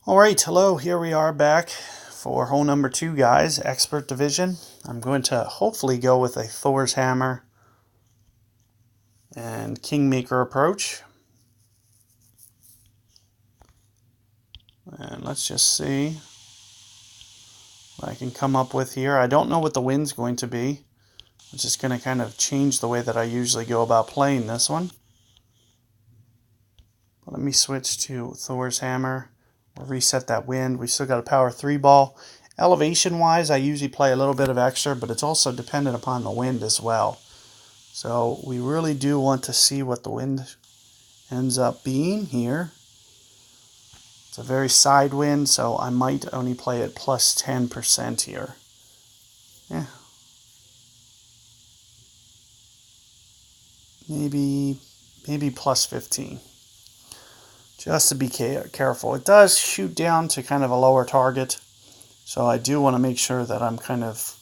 All right, hello, here we are back for hole number 2, guys, expert division. I'm going to hopefully go with a Thor's hammer and Kingmaker approach. And let's just see what I can come up with here. I don't know what the wind's going to be. I'm just going to kind of change the way that I usually go about playing this one. But let me switch to Thor's hammer. We'll reset that wind. We still got a power 3 ball. Elevation wise, I usually play a little bit of extra, but it's also dependent upon the wind as well. So we really do want to see what the wind ends up being here. It's a very side wind, so I might only play at plus 10% here. Yeah. Maybe plus 15. Just to be careful. It does shoot down to kind of a lower target, so I do want to make sure that I'm kind of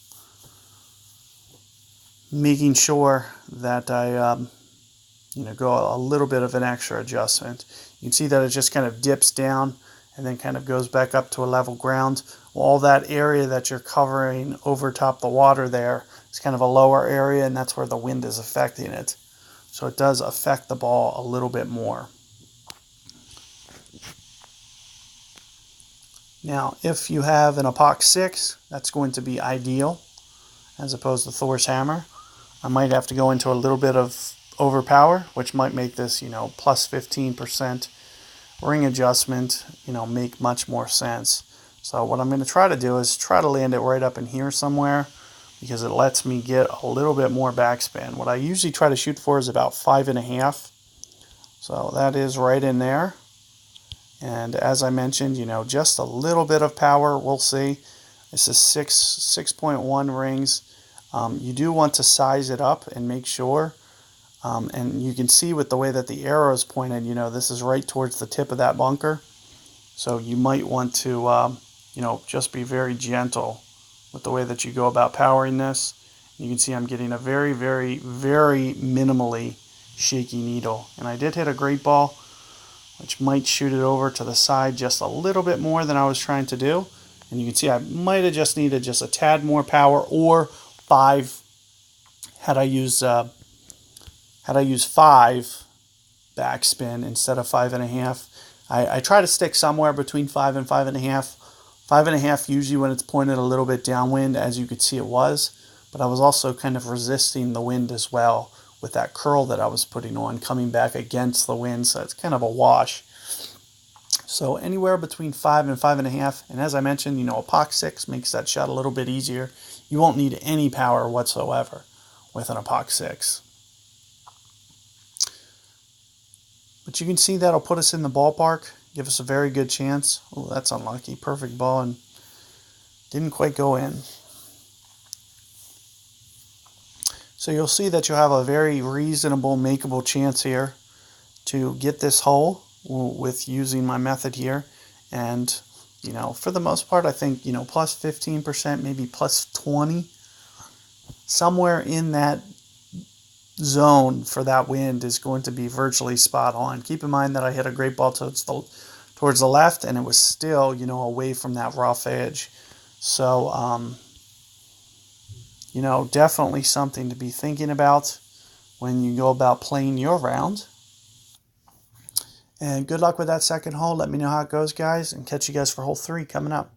making sure that I go a little bit of an extra adjustment. You can see that it just kind of dips down and then kind of goes back up to a level ground. Well, all that area that you're covering over top the water there is kind of a lower area, and that's where the wind is affecting it. So it does affect the ball a little bit more. Now, if you have an Epoch 6, that's going to be ideal as opposed to Thor's hammer. I might have to go into a little bit of overpower, which might make this, plus 15% ring adjustment, make much more sense. So what I'm going to try to do is try to land it right up in here somewhere, because it lets me get a little bit more backspin. What I usually try to shoot for is about 5.5. So that is right in there. And as I mentioned, just a little bit of power, we'll see. This is 6.1 rings. You do want to size it up and make sure. And you can see with the way that the arrow is pointed, this is right towards the tip of that bunker. So you might want to, just be very gentle with the way that you go about powering this. You can see I'm getting a very, very, very minimally shaky needle. And I did hit a great ball, which might shoot it over to the side just a little bit more than I was trying to do. And you can see I might have just needed just a tad more power, or 5 had I used 5 backspin instead of 5.5. I try to stick somewhere between 5 and 5.5. 5.5 usually when it's pointed a little bit downwind, as you could see it was, but I was also kind of resisting the wind as well with that curl that I was putting on, coming back against the wind, so it's kind of a wash. So anywhere between 5 and 5.5, and as I mentioned, Epoch 6 makes that shot a little bit easier. You won't need any power whatsoever with an Epoch 6. But you can see that'll put us in the ballpark, give us a very good chance. Oh, that's unlucky. Perfect ball and didn't quite go in. So you'll see that you'll have a very reasonable, makeable chance here to get this hole with using my method here. And, for the most part, I think, plus 15%, maybe plus 20, somewhere in that zone for that wind is going to be virtually spot on. Keep in mind that I hit a great ball towards the left, and it was still, away from that rough edge. So, definitely something to be thinking about when you go about playing your round. And good luck with that second hole. Let me know how it goes, guys, and catch you guys for hole 3 coming up.